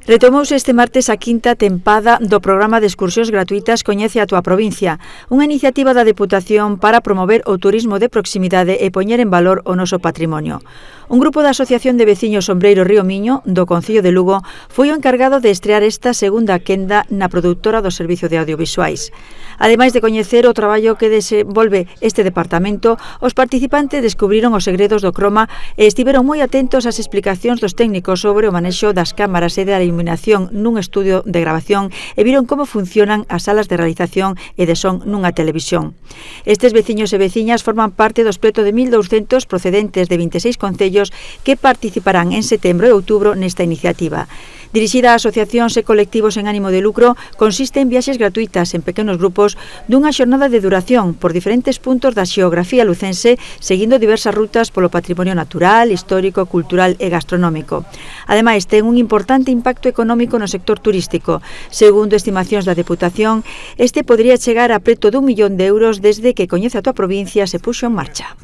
Retomouse este martes a quinta tempada do programa de excursións gratuitas Coñece a túa provincia, unha iniciativa da Deputación para promover o turismo de proximidade e poñer en valor o noso patrimonio. Un grupo da Asociación de Veciños Sombreiro Río Miño, do Concello de Lugo, foi o encargado de estrear esta segunda quenda na produtora do Servicio de Audiovisuais. Ademais de coñecer o traballo que desenvolve este departamento, os participantes descubriron os segredos do croma e estiveron moi atentos ás explicacións dos técnicos sobre o manexo das cámaras e da iluminación nun estudio de grabación e viron como funcionan as salas de realización e de son nunha televisión. Estes veciños e veciñas forman parte do espleto de 1.200 procedentes de 26 concellos que participarán en setembro e outubro nesta iniciativa. Dirixida a asociacións e colectivos en ánimo de lucro, consiste en viaxes gratuitas en pequenos grupos dunha xornada de duración por diferentes puntos da xeografía lucense, seguindo diversas rutas polo patrimonio natural, histórico, cultural e gastronómico. Ademais, ten un importante impacto económico no sector turístico. Segundo estimacións da Deputación, este podría chegar a preto d'1 millón de euros desde que Coñece a túa provincia se puxo en marcha.